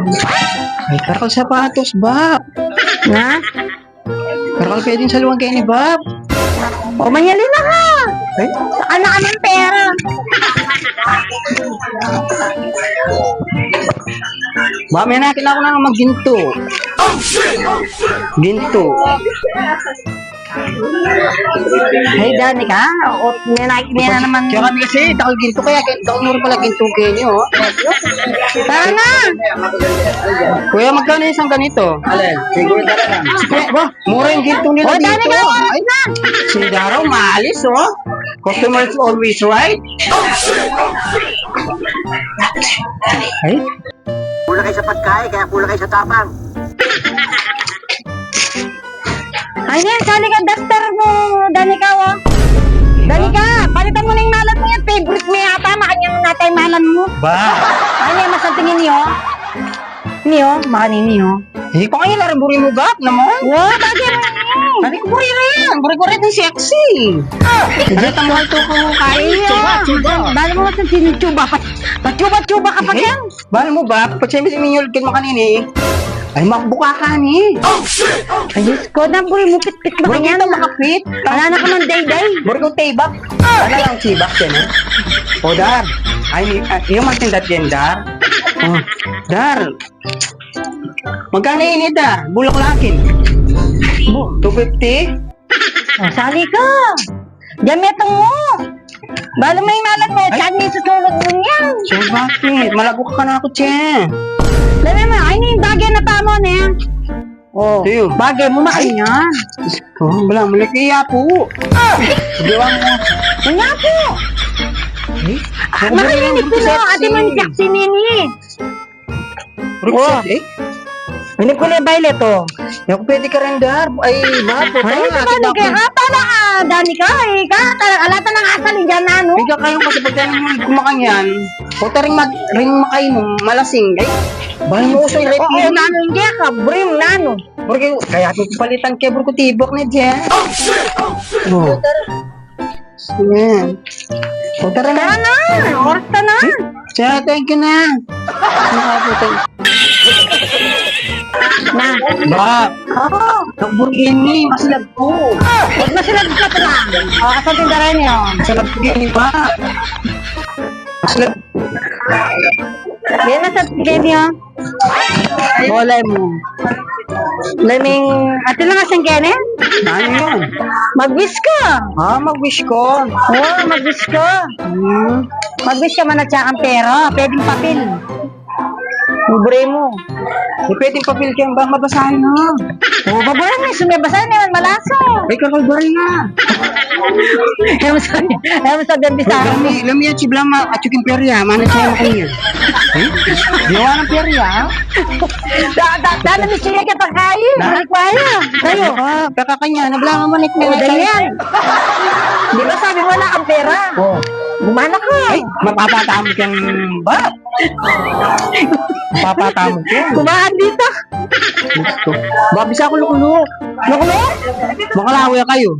Ay, karakal sapatos, Bab. Na? Karakal pwedeng saluhan kayo ni Bab. O, manyali na ka. Ay, Saan na ka ng pera? Bab, may nakin ako na magginto. Ginto. Ay, Dani ka. O, may na naman. Kaya kami kasi, takal ginto kaya takal nuro pala ginto kayo nyo. Tara na. Kuya, magkano isang ganito? Alin? Siguro talaga. Ba, mura yung ginto nila O, Dani dito. ka. Ay, si Daraw, maalis, oh. Customers always right. Ay, Kulang kayo sa pagkain, kaya kulang kayo sa tapang. Ay, yan. Sali ka, duster mo. Dani ka, o. Dani ka. Palitan mo na yung malan mo yan. Favorite mo yata. Makanyang nga tayo malan mo. ba? Ano yan, masatingin niyo? Niyo? Makanin niyo? Hindi pa kayo laring buri mo gap naman. Wow, bagay mo yun. Hindi ko buri rin. Buri ko rin yung sexy. Ano tamuhal to ko kain? Chuba. Bala mo sa sinutuba. Pachuba-chuba ka pa yan. Bahal mo ba? Pag siya minyol kin makanini. Ay, makbuka ka ni. Ayos ko, naburi mo pit-pit mo Buri kanyan. kita makapit. Wala na ka man day-day. Buri ko tibak. Ano lang tibak yan eh? O, Dar. Ay, yung matindat yan, Dar. Oh, Dar. Magkano yun eh, Dar? Bulak lakin. 250? Oh, sali ka. Gametong mo. Bala mo yung malan mo. Saan may susunod mo yan? So, bakit? Malabok ka na ako, Che. Dami mo, ay na yung bagay na tamo na yan. Oh, Tiyo. bagay mo makanya. Oh, wala, malaki po. Diwa mo. Nga po. Eh? Makinig ko na, ate mo yung Jackson nini. Oh. Eh? Hinip ko na yung violet, oh. Yung pwede ka rin, Dar. Ay, ba? Ay, sabado kaya ka, pala ka, Dani ka, eh, ka, alata ng asalin dyan na, ano? Higa kayo kasi pag tayo kumakan yan, o taring makainom, malasing. Ay, bahal mo uso yung Oo, rep. nano hindi ka, brim, nano. Porque, kaya ating palitan kay Burko Tibok na dyan. Oh. Yan. O tara Tara na. na, oras ka na. Siya, thank you na. Na. Ba, Oo. nagburgin ni, masilab ko. Huwag masilad ka pala. O, kasatin ka rin yun. Masilab ko ni ba? Masilab. Yan na sa tigil yun. Bolay mo. Laming, ate lang asang kene? Ano yun? Mag-wish ka. Ah, mag-wish ko. Oo, mag-wish ka. Mag-wish ka man at saka ang pera. Pwedeng papel. Libre mo. Di pwedeng papil kayong ba mabasahin na. Oo, babaran mo. Sumibasan naman malaso. Ay, kakalbari na. Ayaw mo sabihan bisara mo. Lami at si Blama at yung perya, mana siya makanya. Eh? Diwa ng perya? Dala ni siya ka pagkain. Ay, kwaya. Kayo. Ah, baka kanya, nablanga mo O, ganyan. Di ba sabi mo wala kang pera? Oh. Gumana ka. Ay, mapapatamot yan ba? Mapapatamot yan. Kumahan dito. Gusto. Babisa ko lukuluk. Nakulo? Makalawi kayo.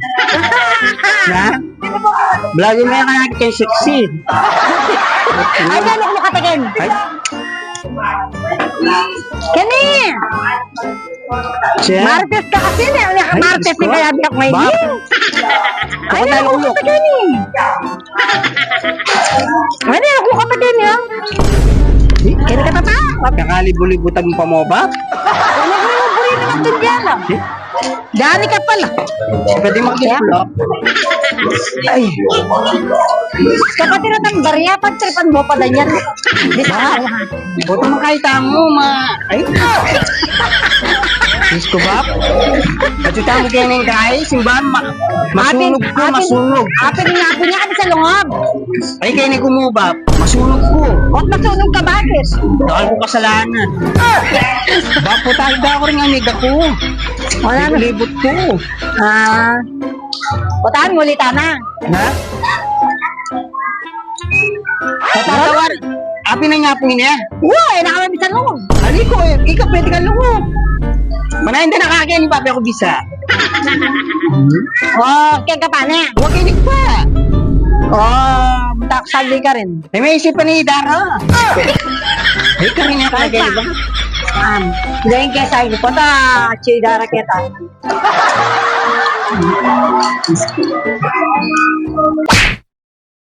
Na? Vlog mo yan kaya kay sexy. Ay, gano'n ko katakin. Ay, Kani! siya. Martes ka kasi na. Martes ni kaya biyak may Bab. din. Ay, Ako tayo gano'n ko ulok. katakin eh. Ay, gano'n ko katakin eh. Kaya ka tata? Kakalibu-libutan mo pa mo ba? Ano ko yung buri naman din dyan ah. Dari ka pala. Pwede makikipulok. Ay, Kapatid na ng barya, pagtripan mo pala yan. Bisa. buto mo kahit mo, Ay, Diyos ko ba? Katuta mo kayo ng guys, simbahan, masunog ko, masunog. Apin nga po niya kami sa lungab. Ay, kayo na kumubap, masunog ko. Ba't masunog ka bakit? Dahil ko kasalanan. Bapo tayo ba ako rin amiga ko. Wala na. Libot ko. Putahan mo ulit, Ana. Ha? Matawar. Api na nga po niya. Uy, nakamami sa lungab. Ali ko, ikaw pwede ka lungo. Manahin na nakakaya ni papi ako bisa. Okay ka pa na. Huwag kinig pa. Taksali ka rin. May isip pa ni Dara. Ay, ka rin yung kalagay ba? Dahil kaya sa inyo, pata, chidara kita.